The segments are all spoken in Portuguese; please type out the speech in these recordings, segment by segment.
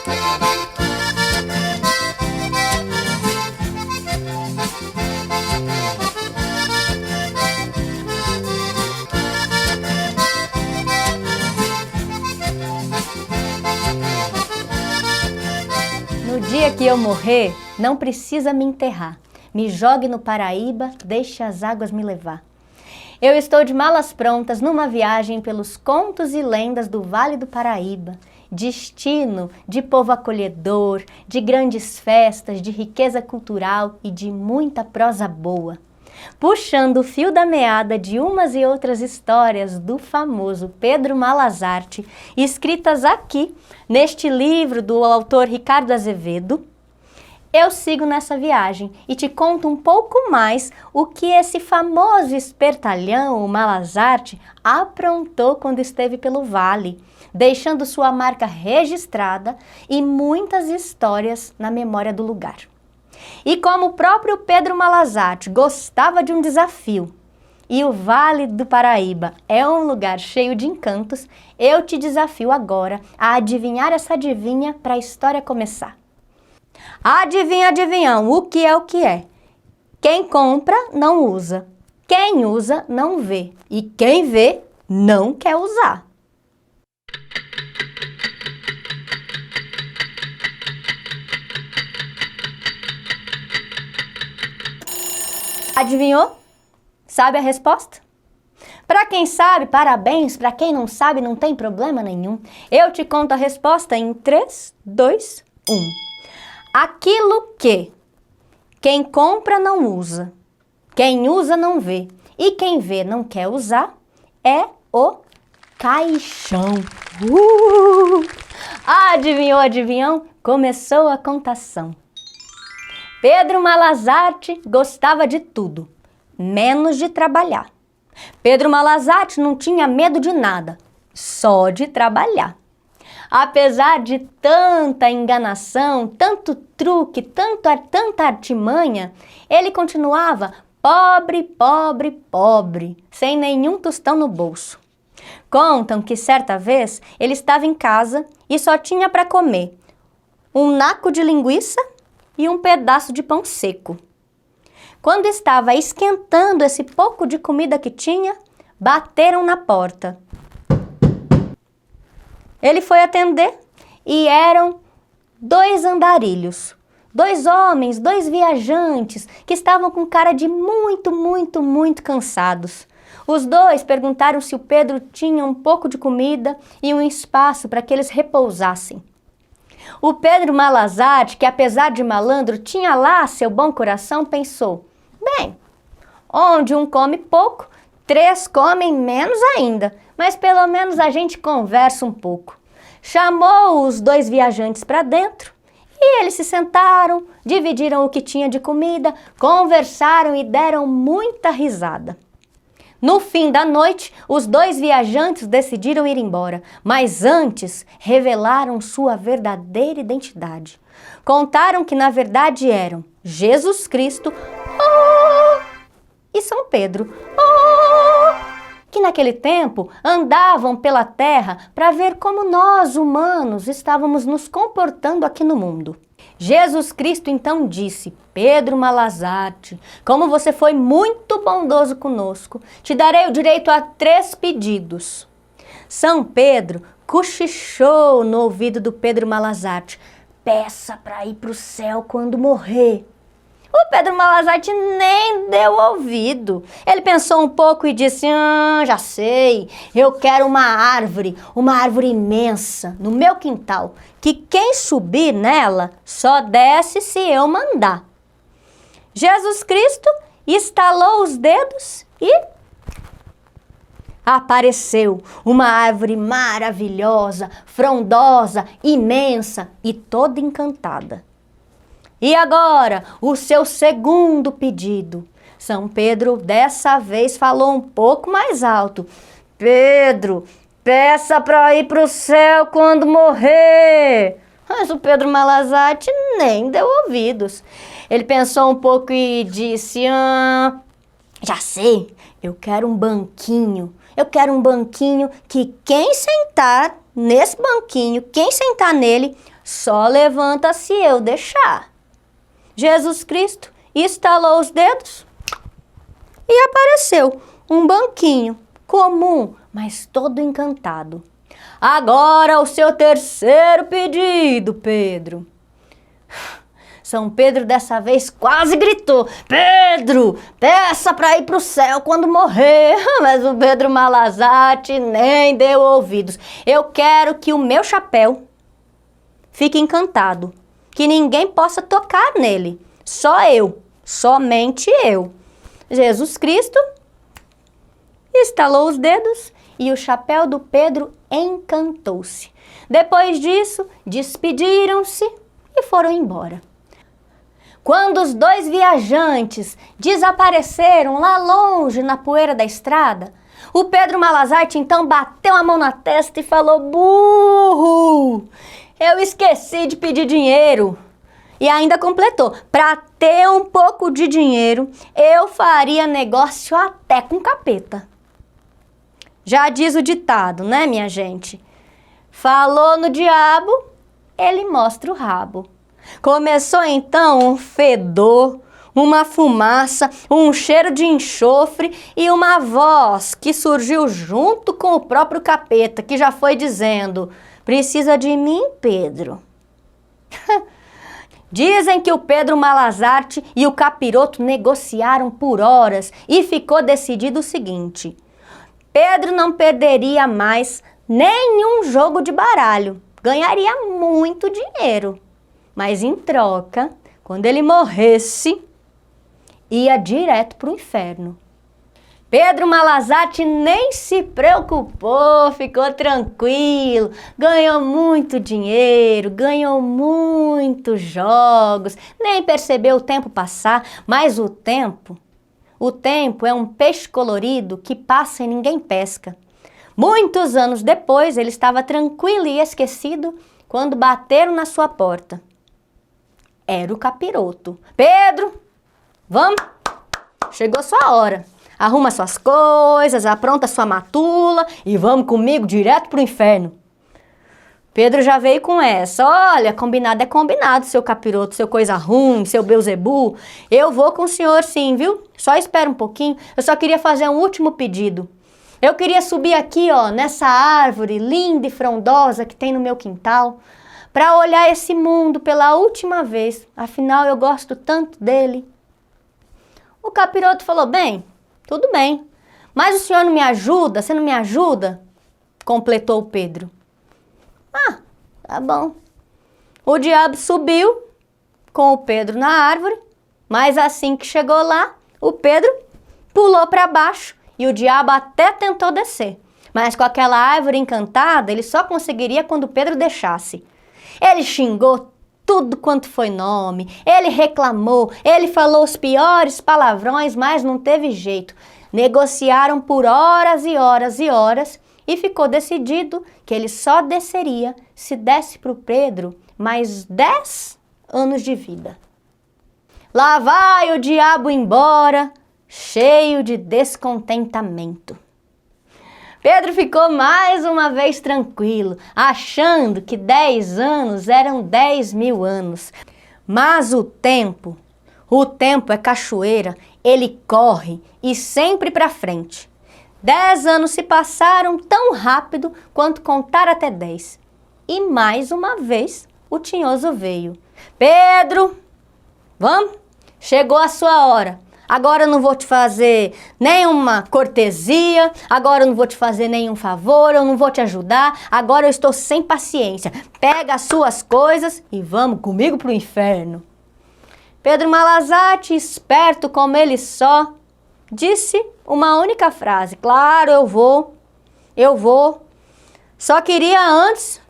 No dia que eu morrer, não precisa me enterrar. Me jogue no Paraíba, deixe as águas me levar. Eu estou de malas prontas numa viagem pelos contos e lendas do Vale do Paraíba. Destino de povo acolhedor, de grandes festas, de riqueza cultural e de muita prosa boa. Puxando o fio da meada de umas e outras histórias do famoso Pedro Malas Arte, escritas aqui, neste livro do autor Ricardo Azevedo, eu sigo nessa viagem e te conto um pouco mais o que esse famoso espertalhão, o Malas Arte, aprontou quando esteve pelo Vale, deixando sua marca registrada e muitas histórias na memória do lugar. E como o próprio Pedro Malas Arte gostava de um desafio, e o Vale do Paraíba é um lugar cheio de encantos, eu te desafio agora a adivinhar essa adivinha para a história começar. Adivinha, adivinhão, o que é o que é? Quem compra não usa, quem usa não vê, e quem vê não quer usar. Adivinhou? Sabe a resposta? Para quem sabe, parabéns. Para quem não sabe, não tem problema nenhum. Eu te conto a resposta em 3, 2, 1. Aquilo que quem compra não usa, quem usa não vê e quem vê não quer usar é o caixão. Adivinhou, adivinhão? Começou a contação. Pedro Malas Arte gostava de tudo, menos de trabalhar. Pedro Malas Arte não tinha medo de nada, só de trabalhar. Apesar de tanta enganação, tanto truque, tanta artimanha, ele continuava pobre, pobre, pobre, sem nenhum tostão no bolso. Contam que certa vez ele estava em casa e só tinha para comer um naco de linguiça e um pedaço de pão seco. Quando estava esquentando esse pouco de comida que tinha, bateram na porta. Ele foi atender e eram 2 andarilhos, 2 homens, 2 viajantes que estavam com cara de muito cansados. Os 2 perguntaram se o Pedro tinha um pouco de comida e um espaço para que eles repousassem. O Pedro Malas Arte, que apesar de malandro tinha lá seu bom coração, pensou: bem, onde um come pouco, 3 comem menos ainda, mas pelo menos a gente conversa um pouco. Chamou os 2 viajantes para dentro e eles se sentaram, dividiram o que tinha de comida, conversaram e deram muita risada. No fim da noite, os 2 viajantes decidiram ir embora, mas antes revelaram sua verdadeira identidade. Contaram que na verdade eram Jesus Cristo e São Pedro, que naquele tempo andavam pela terra para ver como nós, humanos, estávamos nos comportando aqui no mundo. Jesus Cristo então disse: Pedro Malas Arte, como você foi muito bondoso conosco, te darei o direito a 3 pedidos. São Pedro cochichou no ouvido do Pedro Malas Arte: peça para ir para o céu quando morrer. O Pedro Malas Arte nem deu ouvido. Ele pensou um pouco e disse: já sei, eu quero uma árvore imensa no meu quintal, que quem subir nela só desce se eu mandar. Jesus Cristo estalou os dedos e apareceu uma árvore maravilhosa, frondosa, imensa e toda encantada. E agora, o seu segundo pedido. São Pedro dessa vez falou um pouco mais alto: Pedro, peça para ir para o céu quando morrer. Mas o Pedro Malas Arte nem deu ouvidos. Ele pensou um pouco e disse: já sei, eu quero um banquinho. Eu quero um banquinho que quem sentar nesse banquinho, quem sentar nele, só levanta se eu deixar. Jesus Cristo estalou os dedos e apareceu um banquinho comum, mas todo encantado. Agora o seu terceiro pedido, Pedro. São Pedro dessa vez quase gritou: Pedro, peça para ir para o céu quando morrer. Mas o Pedro Malazarte nem deu ouvidos. Eu quero que o meu chapéu fique encantado, que ninguém possa tocar nele. Só eu, somente eu. Jesus Cristo estalou os dedos e o chapéu do Pedro encantou-se. Depois disso, despediram-se e foram embora. Quando os dois viajantes desapareceram lá longe na poeira da estrada, o Pedro Malazarte então bateu a mão na testa e falou: burro, eu esqueci de pedir dinheiro. E ainda completou: para ter um pouco de dinheiro, eu faria negócio até com capeta. Já diz o ditado, né, minha gente? Falou no diabo, ele mostra o rabo. Começou então um fedor, uma fumaça, um cheiro de enxofre e uma voz que surgiu junto com o próprio capeta, que já foi dizendo: precisa de mim, Pedro? Dizem que o Pedro Malazarte e o capiroto negociaram por horas e ficou decidido o seguinte: Pedro não perderia mais nenhum jogo de baralho, ganharia muito dinheiro. Mas em troca, quando ele morresse, ia direto para o inferno. Pedro Malazarte nem se preocupou, ficou tranquilo, ganhou muito dinheiro, ganhou muitos jogos, nem percebeu o tempo passar, mas o tempo é um peixe colorido que passa e ninguém pesca. Muitos anos depois, ele estava tranquilo e esquecido quando bateram na sua porta. Era o capiroto. Pedro, vamos? Chegou sua hora. Arruma suas coisas, apronta sua matula e vamos comigo direto pro inferno. Pedro já veio com essa. Olha, combinado é combinado, seu capiroto, seu coisa ruim, seu Beuzebu. Eu vou com o senhor sim, viu? Só espera um pouquinho. Eu só queria fazer um último pedido. Eu queria subir aqui, ó, nessa árvore linda e frondosa que tem no meu quintal, para olhar esse mundo pela última vez. Afinal, eu gosto tanto dele. O capiroto falou: bem, tudo bem, mas o senhor não me ajuda? Você não me ajuda? Completou o Pedro. Ah, tá bom. O diabo subiu com o Pedro na árvore, mas assim que chegou lá, o Pedro pulou para baixo e o diabo até tentou descer. Mas com aquela árvore encantada, ele só conseguiria quando o Pedro deixasse. Ele xingou tudo quanto foi nome, ele reclamou, ele falou os piores palavrões, mas não teve jeito. Negociaram por horas e horas e horas e ficou decidido que ele só desceria se desse para o Pedro mais 10 anos de vida. Lá vai o diabo embora, cheio de descontentamento. Pedro ficou mais uma vez tranquilo, achando que 10 anos eram 10.000 anos. Mas o tempo é cachoeira, ele corre e sempre para frente. 10 anos se passaram tão rápido quanto contar até 10. E mais uma vez o tinhoso veio. Pedro, vamos? Chegou a sua hora. Agora eu não vou te fazer nenhuma cortesia, agora eu não vou te fazer nenhum favor, eu não vou te ajudar, agora eu estou sem paciência. Pega as suas coisas e vamos comigo pro inferno. Pedro Malazarte, esperto como ele só, disse uma única frase: claro, eu vou. Só queria antes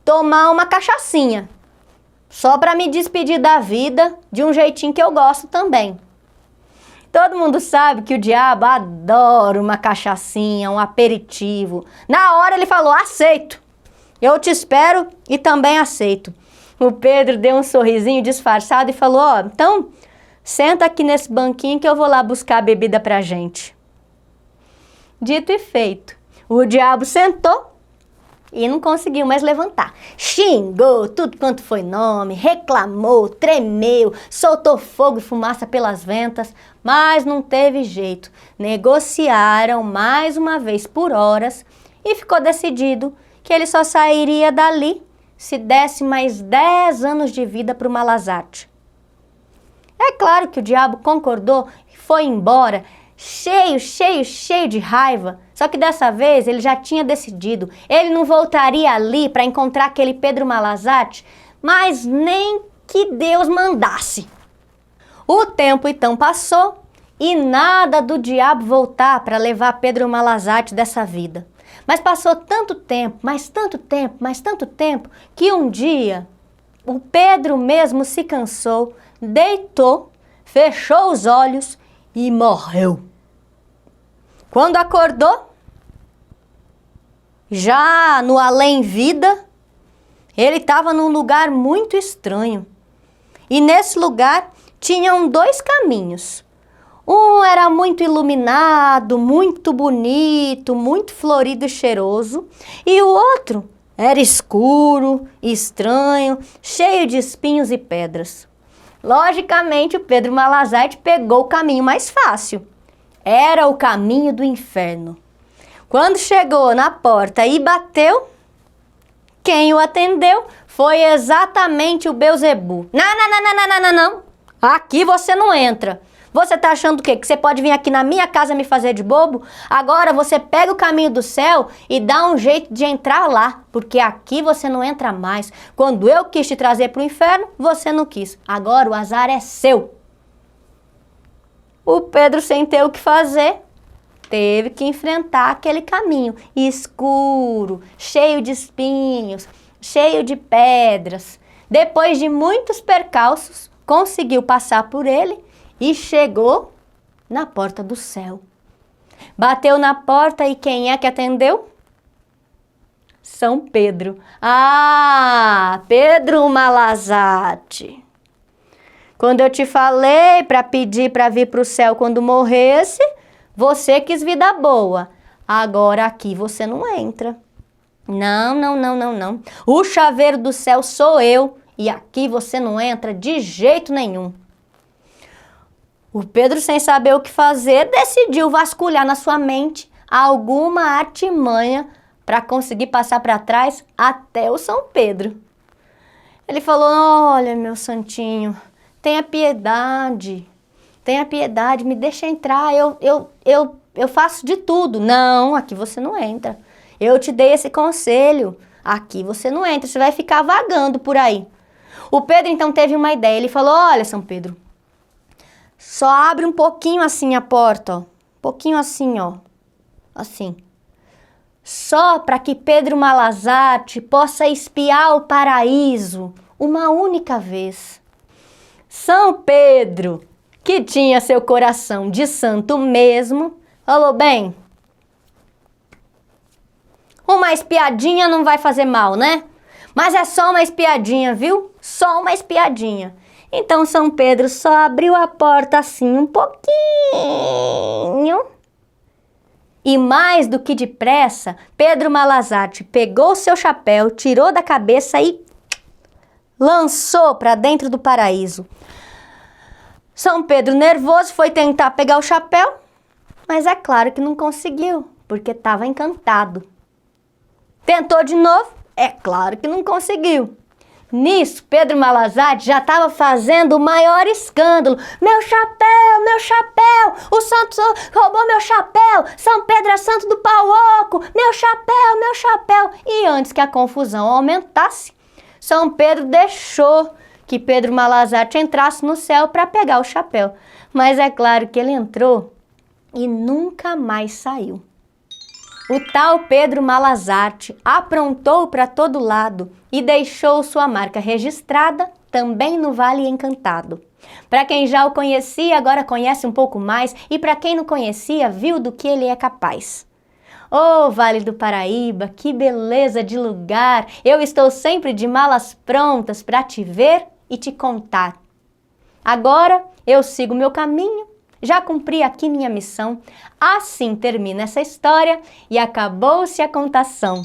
tomar uma cachaçinha, só para me despedir da vida de um jeitinho que eu gosto também. Todo mundo sabe que o diabo adora uma cachaçinha, um aperitivo. Na hora ele falou: aceito, eu te espero e também aceito. O Pedro deu um sorrisinho disfarçado e falou: ó, então senta aqui nesse banquinho que eu vou lá buscar a bebida pra gente. Dito e feito, o diabo sentou e não conseguiu mais levantar. Xingou tudo quanto foi nome, reclamou, tremeu, soltou fogo e fumaça pelas ventas, mas não teve jeito. Negociaram mais uma vez por horas e ficou decidido que ele só sairia dali se desse mais 10 anos de vida para o Malazarte. É claro que o diabo concordou e foi embora, cheio de raiva. Só que dessa vez ele já tinha decidido. Ele não voltaria ali para encontrar aquele Pedro Malazarte, mas nem que Deus mandasse. O tempo então passou e nada do diabo voltar para levar Pedro Malazarte dessa vida. Mas passou tanto tempo, mais tanto tempo, que um dia o Pedro mesmo se cansou, deitou, fechou os olhos e morreu. Quando acordou, já no além-vida, ele estava num lugar muito estranho. E nesse lugar tinham 2 caminhos. Um era muito iluminado, muito bonito, muito florido e cheiroso. E o outro era escuro, estranho, cheio de espinhos e pedras. Logicamente, o Pedro Malazarte pegou o caminho mais fácil. Era o caminho do inferno. Quando chegou na porta e bateu, quem o atendeu foi exatamente o Beelzebu. Não. Aqui você não entra. Você tá achando o quê? Que você pode vir aqui na minha casa me fazer de bobo? Agora você pega o caminho do céu e dá um jeito de entrar lá, porque aqui você não entra mais. Quando eu quis te trazer para o inferno, você não quis. Agora o azar é seu. O Pedro, sem ter o que fazer, teve que enfrentar aquele caminho escuro, cheio de espinhos, cheio de pedras. Depois de muitos percalços, conseguiu passar por ele e chegou na porta do céu. Bateu na porta e quem é que atendeu? São Pedro. Ah, Pedro Malazarte. Quando eu te falei para pedir para vir para o céu quando morresse, você quis vida boa. Agora aqui você não entra. Não. O chaveiro do céu sou eu e aqui você não entra de jeito nenhum. O Pedro, sem saber o que fazer, decidiu vasculhar na sua mente alguma artimanha para conseguir passar para trás até o São Pedro. Ele falou: olha, meu santinho, tenha piedade, me deixa entrar, eu faço de tudo. Não, aqui você não entra. Eu te dei esse conselho, aqui você não entra, você vai ficar vagando por aí. O Pedro então teve uma ideia, ele falou: olha, São Pedro, só abre um pouquinho assim a porta, ó. Um pouquinho assim, ó. Assim. Só para que Pedro Malazarte possa espiar o paraíso uma única vez. São Pedro, que tinha seu coração de santo mesmo, falou: bem, uma espiadinha não vai fazer mal, né? Mas é só uma espiadinha, viu? Só uma espiadinha. Então São Pedro só abriu a porta assim um pouquinho. E mais do que depressa, Pedro Malazarte pegou seu chapéu, tirou da cabeça e lançou para dentro do paraíso. São Pedro, nervoso, foi tentar pegar o chapéu, mas é claro que não conseguiu, porque estava encantado. Tentou de novo, é claro que não conseguiu. Nisso, Pedro Malazarte já estava fazendo o maior escândalo. Meu chapéu, o santo roubou meu chapéu, São Pedro é santo do pau oco, meu chapéu. E antes que a confusão aumentasse, São Pedro deixou que Pedro Malazarte entrasse no céu para pegar o chapéu. Mas é claro que ele entrou e nunca mais saiu. O tal Pedro Malazarte aprontou para todo lado e deixou sua marca registrada também no Vale Encantado. Para quem já o conhecia, agora conhece um pouco mais, e para quem não conhecia, viu do que ele é capaz. Oh, Vale do Paraíba, que beleza de lugar! Eu estou sempre de malas prontas para te ver e te contar. Agora eu sigo meu caminho. Já cumpri aqui minha missão, assim termina essa história e acabou-se a contação.